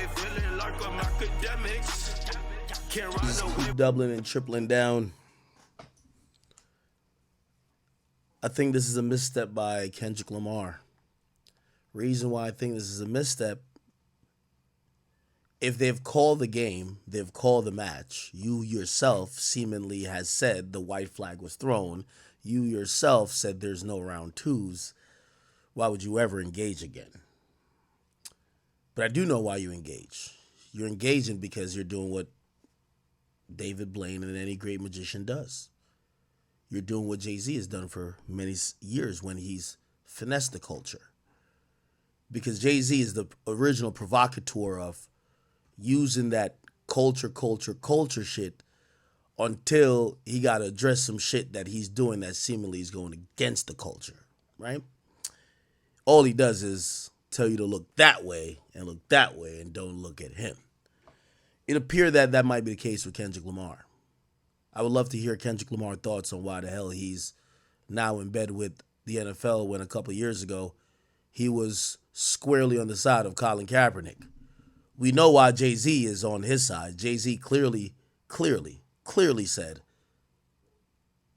feeling like I'm Akademiks. Can't ride Just no keep doubling and tripling down. I think this is a misstep by Kendrick Lamar. Reason why I think this is a misstep, if they've called the game, they've called the match. You yourself seemingly has said the white flag was thrown. You yourself said there's no round twos. Why would you ever engage again? But I do know why you engage. You're engaging because you're doing what David Blaine and any great magician does. You're doing what Jay-Z has done for many years when he's finessed the culture. Because Jay-Z is the original provocateur of using that culture shit until he got to address some shit that he's doing that seemingly is going against the culture, right? All he does is tell you to look that way and don't look at him. It appeared that that might be the case with Kendrick Lamar. I would love to hear Kendrick Lamar thoughts on why the hell he's now in bed with the NFL when a couple of years ago he was squarely on the side of Colin Kaepernick. We know why Jay-Z is on his side. Jay-Z clearly said,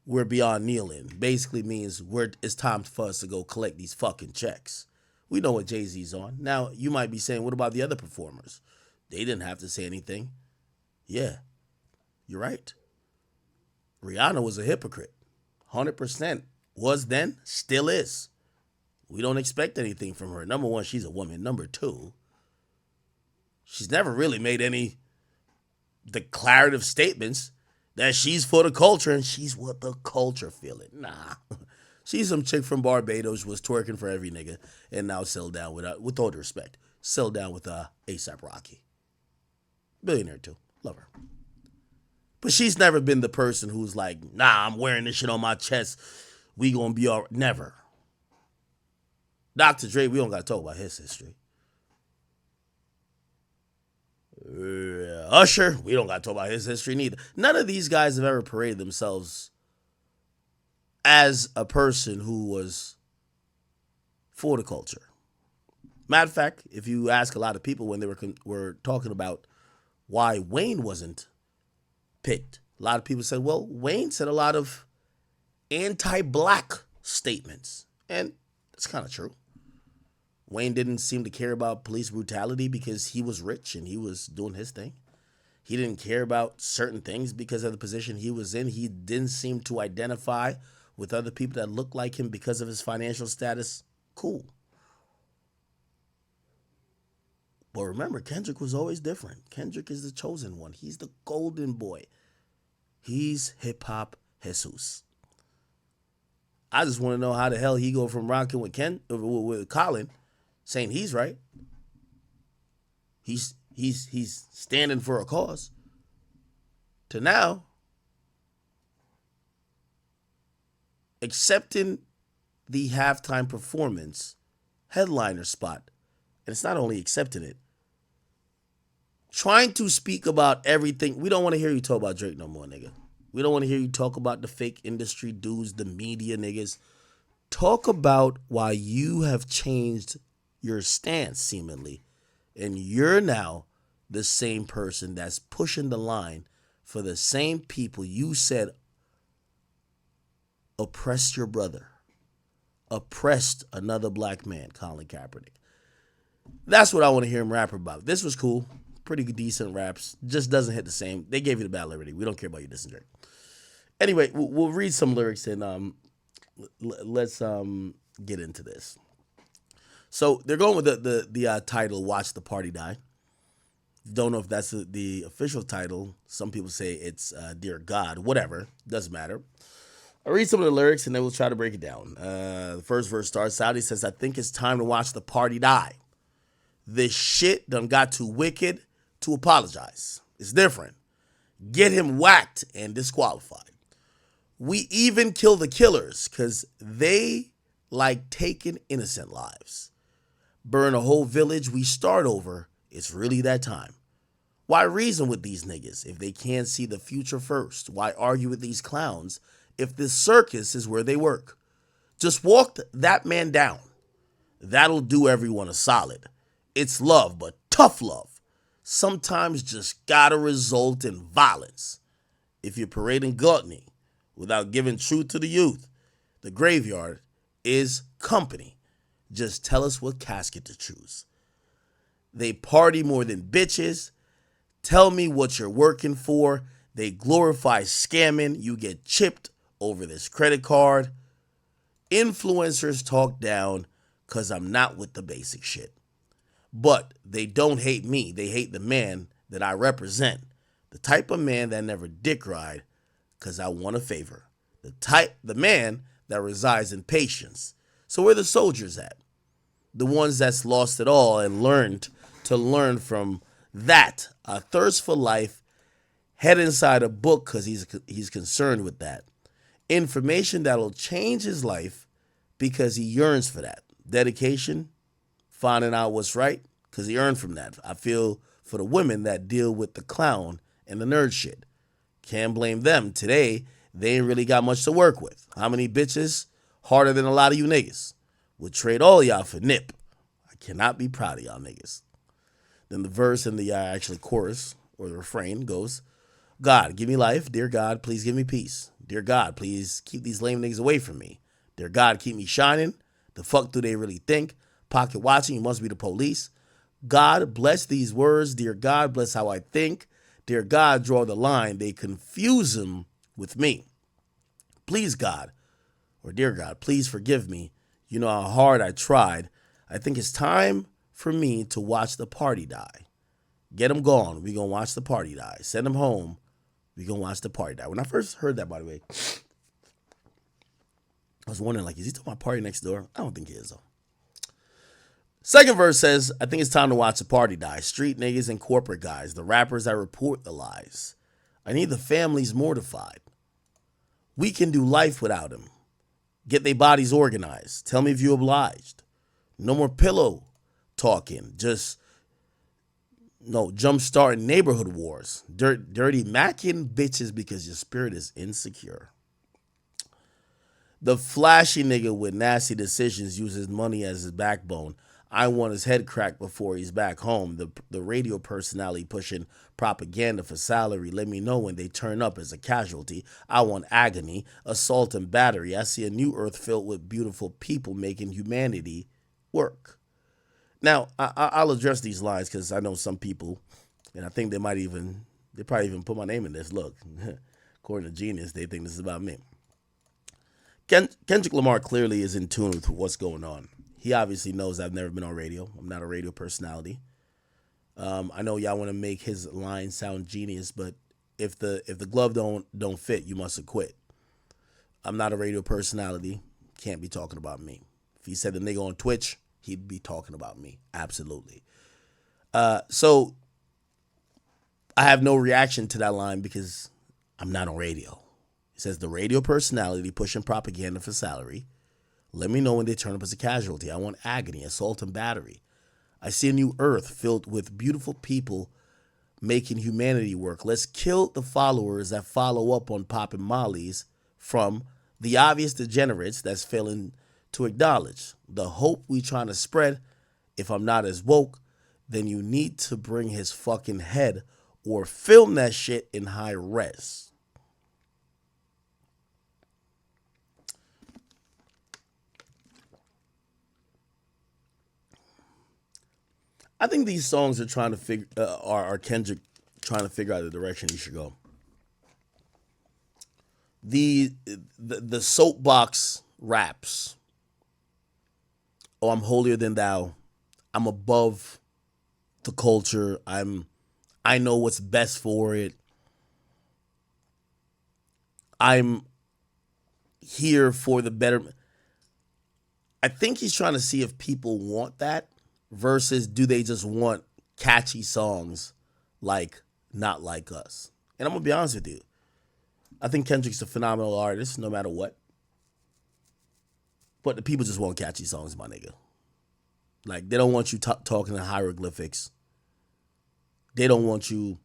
we're beyond kneeling. Basically means it's time for us to go collect these fucking checks. We know what Jay-Z's on. Now, you might be saying, what about the other performers? They didn't have to say anything. Yeah, you're right. Rihanna was a hypocrite. 100% was then, still is. We don't expect anything from her. Number one, she's a woman. Number two, she's never really made any declarative statements that she's for the culture and she's what the culture feeling. Nah. She's some chick from Barbados, was twerking for every nigga, and now settled down with all due respect, settled down with A$AP Rocky. Billionaire too. Love her. But she's never been the person who's like, nah, I'm wearing this shit on my chest. We gonna be all right. Never. Dr. Dre, we don't gotta talk about his history. Usher, we don't gotta talk about his history neither. None of these guys have ever paraded themselves as a person who was for the culture. Matter of fact, if you ask a lot of people when they were talking about why Wayne wasn't picked, a lot of people said, well, Wayne said a lot of anti-black statements. And that's kind of true. Wayne didn't seem to care about police brutality because he was rich and he was doing his thing. He didn't care about certain things because of the position he was in. He didn't seem to identify with other people that looked like him because of his financial status. Cool. But remember, Kendrick was always different. Kendrick is the chosen one. He's the golden boy. He's hip-hop Jesus. I just want to know how the hell he go from rocking with Colin, saying he's right. He's standing for a cause, to now accepting the halftime performance headliner spot. And it's not only accepting it, trying to speak about everything. We don't want to hear you talk about Drake no more, nigga. We don't want to hear you talk about the fake industry dudes, the media niggas. Talk about why you have changed your stance, seemingly. And you're now the same person that's pushing the line for the same people you said oppressed your brother, oppressed another black man, Colin Kaepernick. That's what I want to hear him rap about. This was cool. Pretty decent raps. Just doesn't hit the same. They gave you the bad liberty. We don't care about you dissing Drake. Anyway, we'll read some lyrics and let's get into this. So they're going with the title, Watch the Party Die. Don't know if that's the official title. Some people say it's Dear God. Whatever. Doesn't matter. I'll read some of the lyrics and then we'll try to break it down. The first verse starts out. He says, I think it's time to watch the party die. This shit done got too wicked to apologize. It's different. Get him whacked and disqualified. We even kill the killers because they like taking innocent lives. Burn a whole village, we start over. It's really that time. Why reason with these niggas if they can't see the future first? Why argue with these clowns if this circus is where they work? Just walk that man down. That'll do everyone a solid. It's love, but tough love. sometimes just gotta result in violence. If you're parading gluttony without giving truth to the youth, the graveyard is company. Just tell us what casket to choose. They party more than bitches. Tell me what you're working for. They glorify scamming. You get chipped over this credit card. Influencers talk down because I'm not with the basic shit. But they don't hate me. They hate the man that I represent. The type of man that never dick ride because I want a favor. The man that resides in patience. So where the soldiers at? The ones that's lost it all and learned to learn from that. A thirst for life. Head inside a book because he's concerned with that. Information that'll change his life because he yearns for that. Dedication, finding out what's right because he earned from that. I feel for the women that deal with the clown and the nerd shit. Can't blame them. Today, they ain't really got much to work with. How many bitches, harder than a lot of you niggas, would trade all y'all for nip? I cannot be proud of y'all niggas. Then the verse in the actually chorus, or the refrain, goes, God, give me life. Dear God, please give me peace. Dear God, please keep these lame niggas away from me. Dear God, keep me shining. The fuck do they really think? Pocket watching, you must be the police. God, bless these words. Dear God, bless how I think. Dear God, draw the line. They confuse them with me. Please, God, or dear God, please forgive me. You know how hard I tried. I think it's time for me to watch the party die. Get them gone. We gonna watch the party die. Send them home. We gonna watch the party die. When I first heard that, by the way, I was wondering, like, is he talking about party next door? I don't think he is, though. Second verse says, I think it's time to watch the party die. Street niggas and corporate guys, the rappers that report the lies. I need the families mortified. We can do life without him. Get their bodies organized. Tell me if you obliged. No more pillow talking. Just, no, jumpstart neighborhood wars. Dirty macking bitches because your spirit is insecure. The flashy nigga with nasty decisions uses money as his backbone. I want his head cracked before he's back home. The radio personality pushing propaganda for salary. Let me know when they turn up as a casualty. I want agony, assault, and battery. I see a new earth filled with beautiful people making humanity work. Now, I'll address these lines because I know some people, and I think they probably even put my name in this. Look, according to Genius, they think this is about me. Kendrick Lamar clearly is in tune with what's going on. He obviously knows I've never been on radio. I'm not a radio personality. I know y'all want to make his line sound genius, but if the glove don't fit, you must have quit. I'm not a radio personality. Can't be talking about me. If he said the nigga on Twitch, he'd be talking about me. Absolutely. So I have no reaction to that line because I'm not on radio. It says the radio personality pushing propaganda for salary. Let me know when they turn up as a casualty. I want agony, assault, and battery. I see a new earth filled with beautiful people making humanity work. Let's kill the followers that follow up on popping mollies from the obvious degenerates that's failing to acknowledge the hope we trying to spread. If I'm not as woke, then you need to bring his fucking head or film that shit in high res. I think these songs are trying to figure are Kendrick trying to figure out the direction he should go. The soapbox raps. Oh, I'm holier than thou. I'm above the culture. I know what's best for it. I'm here for the betterment. I think he's trying to see if people want that versus do they just want catchy songs like Not Like Us. And I'm going to be honest with you. I think Kendrick's a phenomenal artist no matter what. But the people just want catchy songs, my nigga. Like, they don't want you talking in hieroglyphics. They don't want you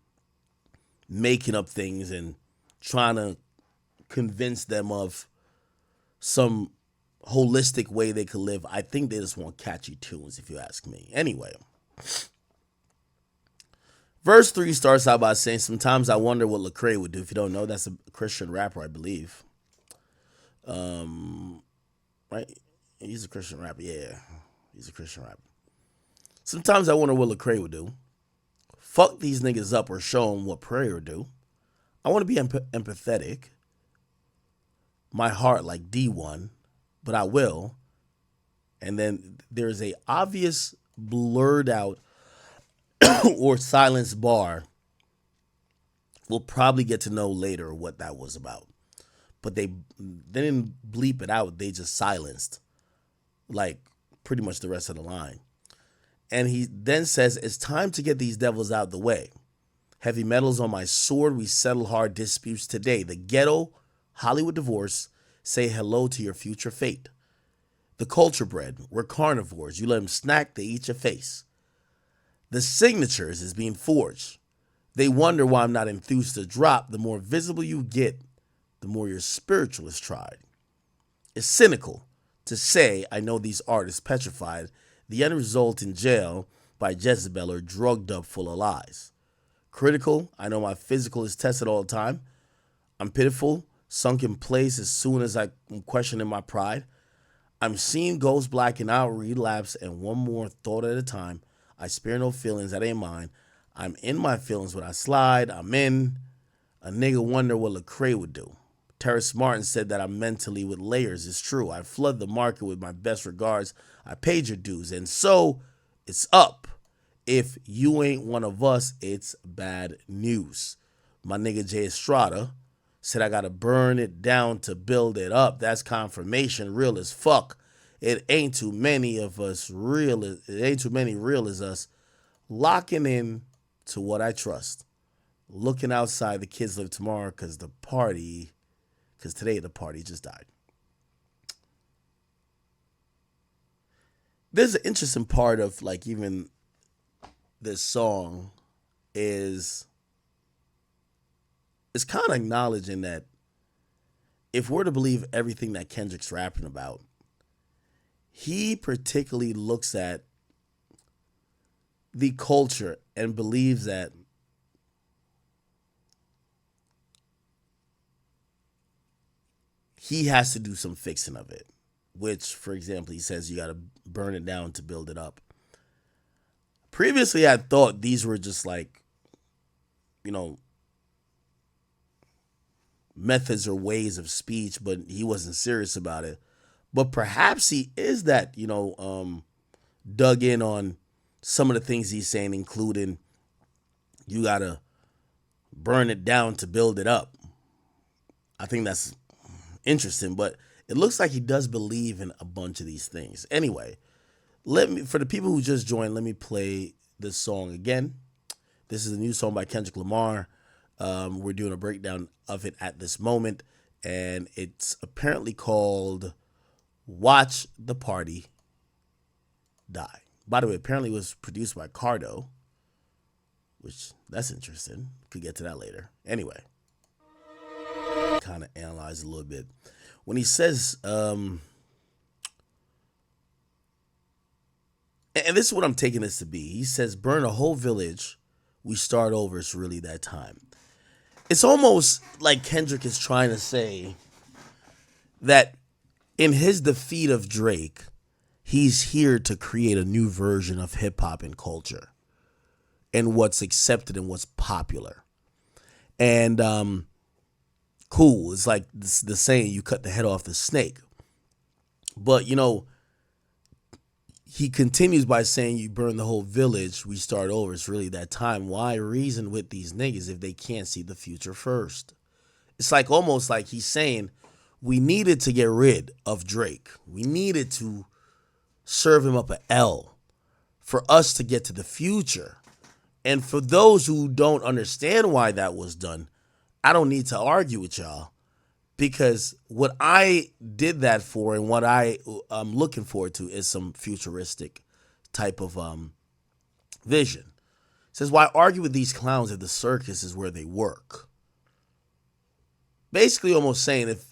making up things and trying to convince them of some holistic way they could live. I think they just want catchy tunes, if you ask me. Anyway, Verse 3 starts out by saying, sometimes I wonder what Lecrae would do. If you don't know, that's a Christian rapper, I believe. Right? He's a Christian rapper. Yeah, he's a Christian rapper. Sometimes I wonder what Lecrae would do. Fuck these niggas up or show them what prayer would do. I want to be empathetic. My heart like D1, but I will. And then there's a obvious blurred out or silenced bar. We'll probably get to know later what that was about. But they didn't bleep it out. They just silenced like pretty much the rest of the line. And he then says, it's time to get these devils out of the way. Heavy metals on my sword. We settle hard disputes today. The ghetto, Hollywood divorce. Say hello to your future fate. The culture bred. We're carnivores. You let them snack, they eat your face. The signatures is being forged. They wonder why I'm not enthused to drop. The more visible you get, the more your spiritual is tried. It's cynical to say I know these artists petrified. The end result in jail by Jezebel or drugged up full of lies. Critical, I know my physical is tested all the time. I'm pitiful, sunk in place as soon as I'm questioning my pride. I'm seeing ghosts blacking out, relapse, and one more thought at a time. I spare no feelings, that ain't mine. I'm in my feelings when I slide. I'm in. A nigga wonder what Lecrae would do. Terrace Martin said that I'm mentally with layers. It's true. I flood the market with my best regards. I paid your dues. And so it's up. If you ain't one of us, it's bad news. My nigga Jay Estrada said I gotta burn it down to build it up. That's confirmation. Real as fuck. It ain't too many of us real. It ain't too many real as us. Locking in to what I trust. Looking outside, the kids live tomorrow because today the party just died. There's an interesting part of like even this song is it's kind of acknowledging that if we're to believe everything that Kendrick's rapping about, he particularly looks at the culture and believes that he has to do some fixing of it, which, for example, he says you got to burn it down to build it up. Previously, I thought these were just like, methods or ways of speech, but he wasn't serious about it. But perhaps he is that, dug in on some of the things he's saying, including you got to burn it down to build it up. I think that's interesting, but it looks like he does believe in a bunch of these things. Anyway, for the people who just joined, let me play this song again. This is a new song by Kendrick Lamar. We're doing a breakdown of it at this moment, and it's apparently called Watch the Party Die. By the way, apparently it was produced by Cardo, which that's interesting. Could get to that later. Anyway, kind of analyze a little bit. When he says, and this is what I'm taking this to be. He says, burn a whole village. We start over. It's really that time. It's almost like Kendrick is trying to say that in his defeat of Drake, he's here to create a new version of hip hop and culture and what's accepted and what's popular. And cool. It's like the saying, you cut the head off the snake. But, he continues by saying you burn the whole village, we start over. It's really that time. Why reason with these niggas if they can't see the future first? It's like almost like he's saying we needed to get rid of Drake. We needed to serve him up an L for us to get to the future. And for those who don't understand why that was done, I don't need to argue with y'all, because what I did that for and what I'm looking forward to is some futuristic type of vision. It says, why argue with these clowns if the circus is where they work? Basically almost saying if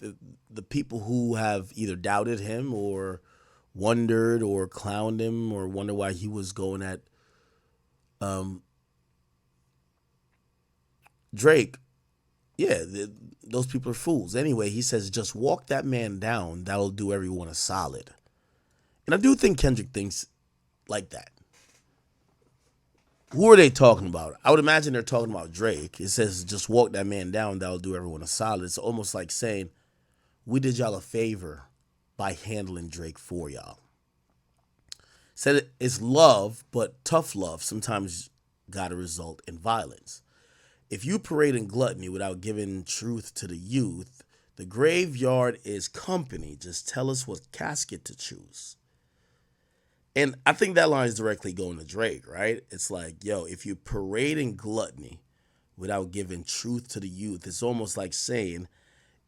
the people who have either doubted him or wondered or clowned him or wonder why he was going at Drake, yeah, those people are fools. Anyway, he says, just walk that man down. That'll do everyone a solid. And I do think Kendrick thinks like that. Who are they talking about? I would imagine they're talking about Drake. It says, just walk that man down. That'll do everyone a solid. It's almost like saying, we did y'all a favor by handling Drake for y'all. Said it's love, but tough love sometimes got to result in violence. If you parade in gluttony without giving truth to the youth, the graveyard is company. Just tell us what casket to choose. And I think that line is directly going to Drake, right? It's like, yo, if you parade in gluttony without giving truth to the youth, it's almost like saying,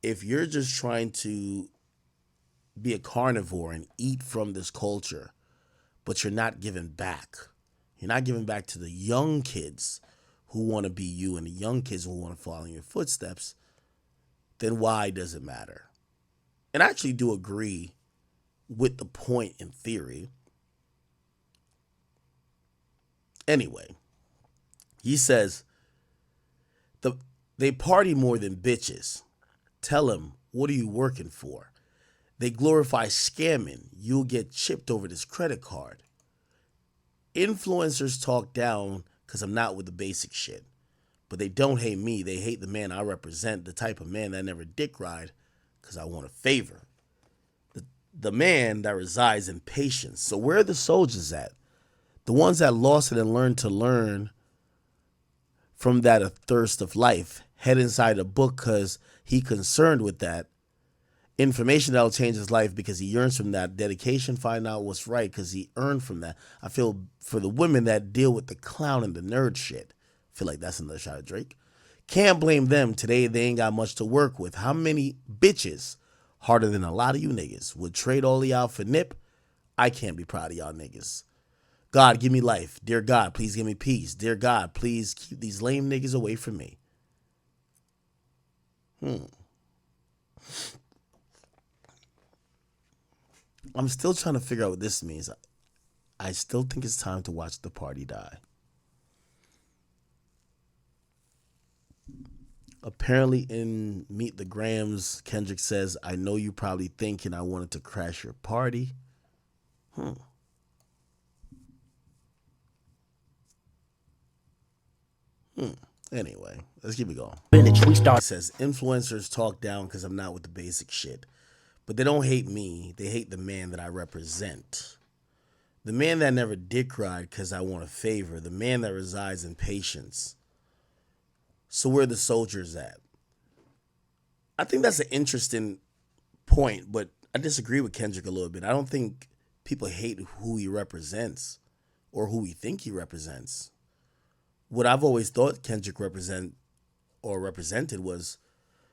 if you're just trying to be a carnivore and eat from this culture, but you're not giving back. You're not giving back to the young kids who want to be you and the young kids who want to follow in your footsteps, then why does it matter? And I actually do agree with the point in theory. Anyway, he says, they party more than bitches. Tell them, what are you working for? They glorify scamming. You'll get chipped over this credit card. Influencers talk down because I'm not with the basic shit. But they don't hate me. They hate the man I represent, the type of man that never dick ride because I want a favor. The man that resides in patience. So where are the soldiers at? The ones that lost it and learned to learn from that a thirst of life. Head inside a book because he concerned with that. Information that'll change his life because he yearns from that. Dedication, find out what's right because he earned from that. I feel for the women that deal with the clown and the nerd shit. I feel like that's another shot at Drake. Can't blame them. Today they ain't got much to work with. How many bitches, harder than a lot of you niggas, would trade all of y'all for nip? I can't be proud of y'all niggas. God, give me life. Dear God, please give me peace. Dear God, please keep these lame niggas away from me. I'm still trying to figure out what this means. I still think it's time to watch the party die. Apparently in Meet the Grams, Kendrick says, I know you probably thinking I wanted to crash your party. Anyway, let's keep it going. It says, influencers talk down because I'm not with the basic shit. But they don't hate me. They hate the man that I represent. The man that never dick ride because I want a favor. The man that resides in patience. So where are the soldiers at? I think that's an interesting point, but I disagree with Kendrick a little bit. I don't think people hate who he represents or who we think he represents. What I've always thought Kendrick represented was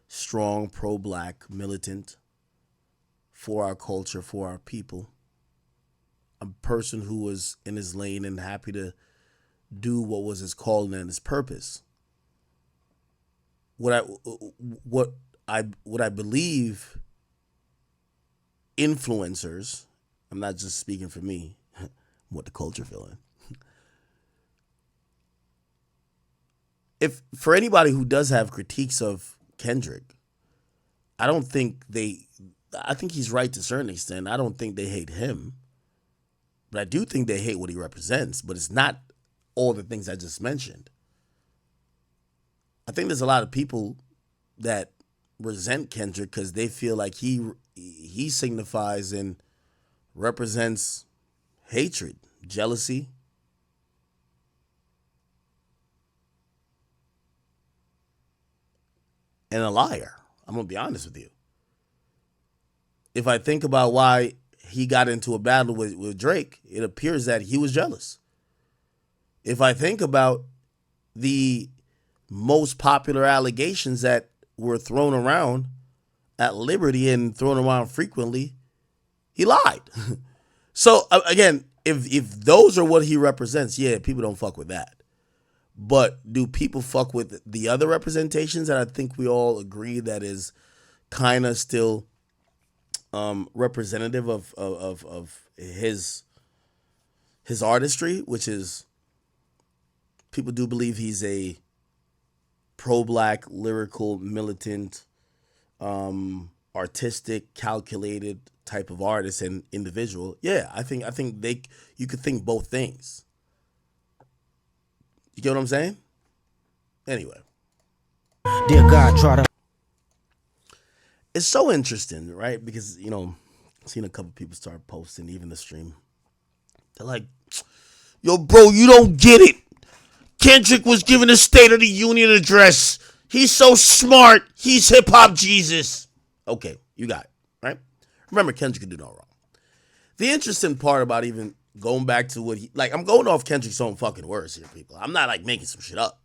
strong, pro-black, militant, for our culture, for our people. A person who was in his lane and happy to do what was his calling and his purpose. What I believe influencers, I'm not just speaking for me, what the culture feeling. If for anybody who does have critiques of Kendrick, I think he's right to a certain extent. I don't think they hate him. But I do think they hate what he represents. But it's not all the things I just mentioned. I think there's a lot of people that resent Kendrick because they feel like he signifies and represents hatred, jealousy, and a liar. I'm going to be honest with you. If I think about why he got into a battle with Drake, it appears that he was jealous. If I think about the most popular allegations that were thrown around at Liberty and thrown around frequently, he lied. So again, if those are what he represents, yeah, people don't fuck with that. But do people fuck with the other representations that I think we all agree that is kind of still representative of his artistry, which is people do believe he's a pro-black, lyrical, militant, artistic, calculated type of artist and individual. Yeah, I think you could think both things. You get what I'm saying? Anyway, Dear God, try to. it's so interesting, right? Because I've seen a couple people start posting, even the stream. They're like, "Yo, bro, you don't get it. Kendrick was giving a State of the Union address. He's so smart. He's hip hop Jesus." Okay, you got it, right? Remember, Kendrick could do no wrong. The interesting part about even going back to what I'm going off Kendrick's own fucking words here, people. I'm not like making some shit up.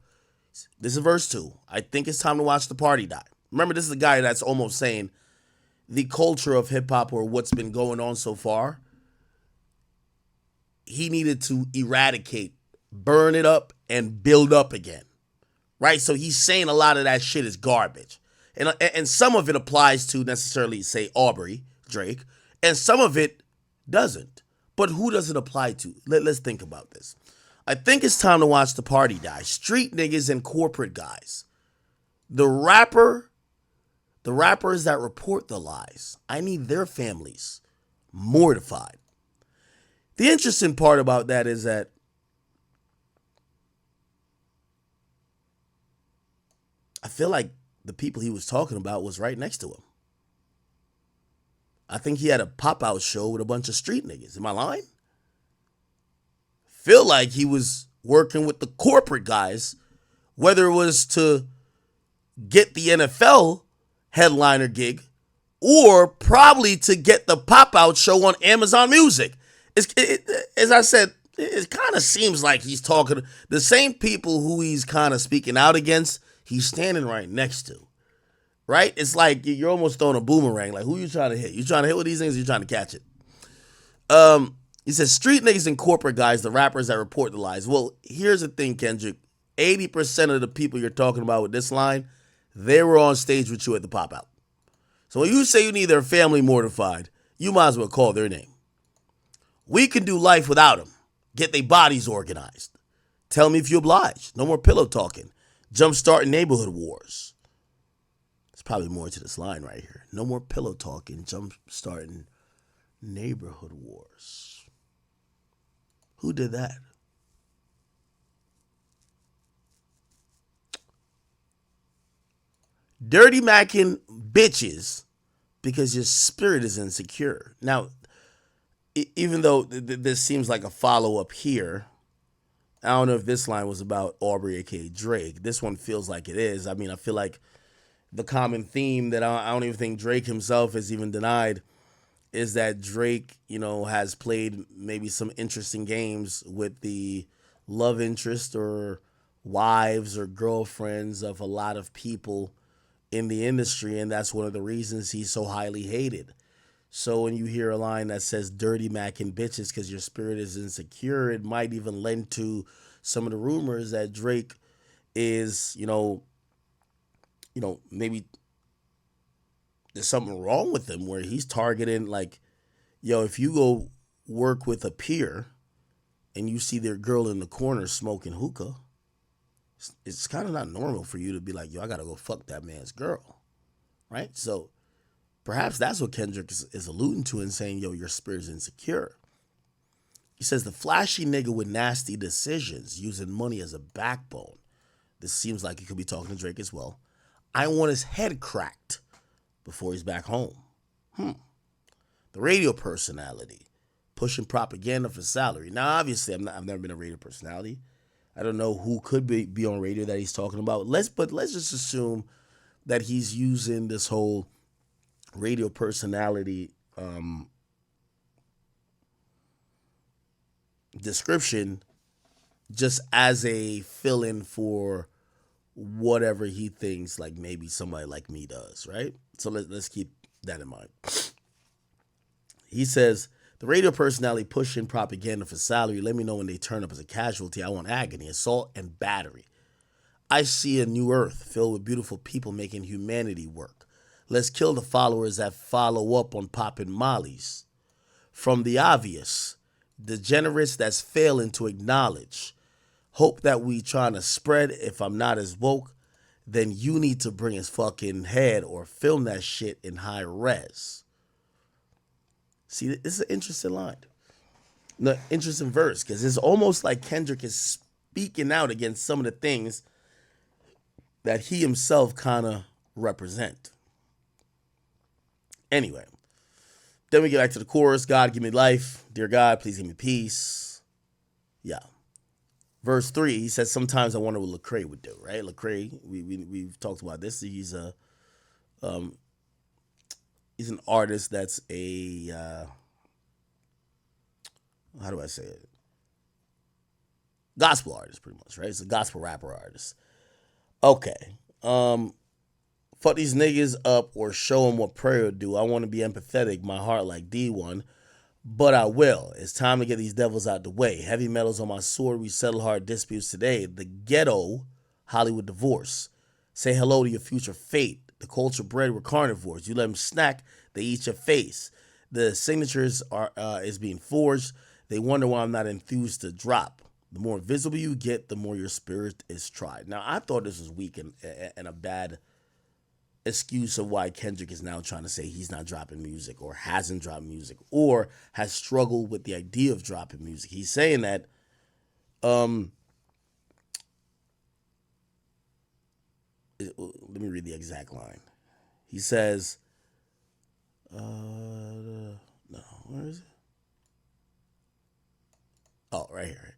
This is verse 2. I think it's time to watch the party die. Remember, this is a guy that's almost saying the culture of hip hop or what's been going on so far, he needed to eradicate, burn it up, and build up again. Right? So he's saying a lot of that shit is garbage. And some of it applies to necessarily, say, Aubrey, Drake, and some of it doesn't. But who does it apply to? Let's think about this. I think it's time to watch the party die. Street niggas and corporate guys. The rappers that report the lies, I need their families mortified. The interesting part about that is that I feel like the people he was talking about was right next to him. I think he had a pop-out show with a bunch of street niggas. Am I lying? Feel like he was working with the corporate guys, whether it was to get the NFL headliner gig or probably to get the pop-out show on Amazon Music. As I said, it kind of seems like he's talking the same people who he's kind of speaking out against, he's standing right next to. Right? It's like you're almost throwing a boomerang. Like, who you trying to hit? You trying to hit with these things or you trying to catch it? He says, street niggas and corporate guys, the rappers that report the lies. Well, here's the thing, Kendrick. 80% of the people you're talking about with this line, they were on stage with you at the pop-out. So when you say you need their family mortified, you might as well call their name. We can do life without them. Get their bodies organized. Tell me if you oblige. No more pillow talking. Jumpstart neighborhood wars. There's probably more to this line right here. No more pillow talking. Jumpstarting neighborhood wars. Who did that? Dirty macking bitches because your spirit is insecure. Now, even though this seems like a follow-up here, I don't know if this line was about Aubrey, aka Drake. This one feels like it is. I mean, I feel like the common theme that I don't even think Drake himself has even denied is that Drake, has played maybe some interesting games with the love interest or wives or girlfriends of a lot of people in the industry, and that's one of the reasons he's so highly hated. So when you hear a line that says dirty macking bitches because your spirit is insecure, it might even lend to some of the rumors that Drake is, maybe there's something wrong with him where he's targeting like, if you go work with a peer and you see their girl in the corner smoking hookah, it's kind of not normal for you to be like, I got to go fuck that man's girl, right? So perhaps that's what Kendrick is alluding to in saying, your spirit's insecure. He says the flashy nigga with nasty decisions, using money as a backbone. This seems like he could be talking to Drake as well. I want his head cracked before he's back home. The radio personality, pushing propaganda for salary. Now, obviously, I've never been a radio personality. I don't know who could be on radio that he's talking about. Let's just assume that he's using this whole radio personality description just as a fill-in for whatever he thinks like maybe somebody like me does, right? So let's keep that in mind. He says, the radio personality pushing propaganda for salary. Let me know when they turn up as a casualty. I want agony, assault, and battery. I see a new earth filled with beautiful people making humanity work. Let's kill the followers that follow up on popping mollies. From the obvious, degenerates that's failing to acknowledge. Hope that we trying to spread if I'm not as woke. then you need to bring his fucking head or film that shit in high res. See, this is an interesting line. No, interesting verse, because it's almost like Kendrick is speaking out against some of the things that he himself kind of represent. Anyway, then we get back to the chorus. God, give me life. Dear God, please give me peace. Yeah. Verse 3, he says, sometimes I wonder what Lecrae would do, right? Lecrae, we've talked about this. He's an artist that's a, how do I say it? Gospel artist, pretty much, right? It's a gospel rapper artist. Okay. Fuck these niggas up or show them what prayer will do. I want to be empathetic, my heart like D1, but I will. It's time to get these devils out the way. Heavy metals on my sword. We settle hard disputes today. The ghetto, Hollywood divorce. Say hello to your future fate. The culture bred were carnivores. You let them snack, they eat your face. The signatures is being forged. They wonder why I'm not enthused to drop. The more visible you get, the more your spirit is tried. Now, I thought this was weak and a bad excuse of why Kendrick is now trying to say he's not dropping music or hasn't dropped music or has struggled with the idea of dropping music. He's saying that let me read the exact line. He says, no, where is it? Oh, right here.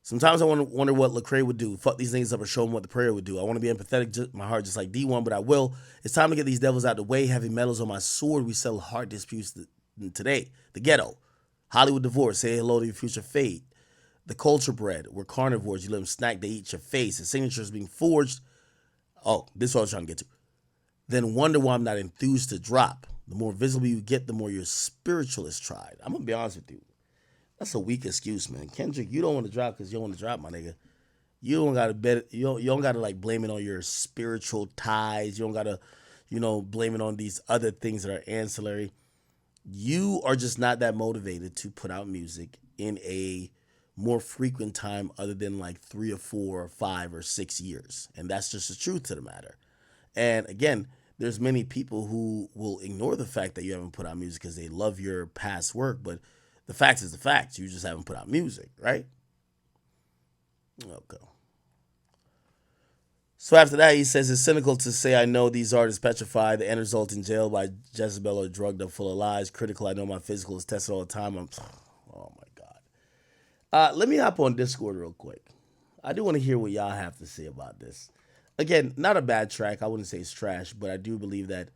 Sometimes I wonder what Lecrae would do. Fuck these niggas up or show them what the prayer would do. I want to be empathetic, my heart just like D1, but I will. It's time to get these devils out the way. Heavy metals on my sword. We settle heart disputes today. The ghetto. Hollywood divorce. Say hello to your future fate. The culture bred. We're carnivores. You let them snack, they eat your face. The signatures being forged. Oh, this is what I was trying to get to. Then wonder why I'm not enthused to drop. The more visible you get, the more your spiritual is tried. I'm going to be honest with you. That's a weak excuse, man. Kendrick, you don't want to drop because you don't want to drop, my nigga. You don't gotta bet. You don't gotta like blame it on your spiritual ties. You don't gotta, blame it on these other things that are ancillary. You are just not that motivated to put out music in a more frequent time other than like 3 or 4 or 5 or 6 years, and that's just the truth to the matter. And again, there's many people who will ignore the fact that you haven't put out music because they love your past work, but the fact is the fact. You just haven't put out music, right? Okay. So after that, he says, it's cynical to say I know these artists petrified. The end result in jail by Jezebel or drugged up full of lies. Critical, I know my physical is tested all the time. Oh, my God. Let me hop on Discord real quick. I do want to hear what y'all have to say about this. Again, not a bad track. I wouldn't say it's trash, but I do believe that,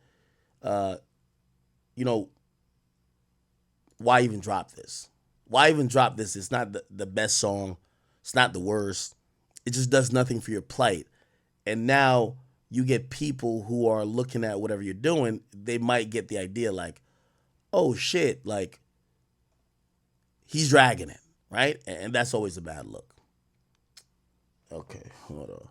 why even drop this? Why even drop this? It's not the best song. It's not the worst. It just does nothing for your plight. And now you get people who are looking at whatever you're doing. They might get the idea like, oh shit, like he's dragging it, right? And that's always a bad look. Okay, hold on.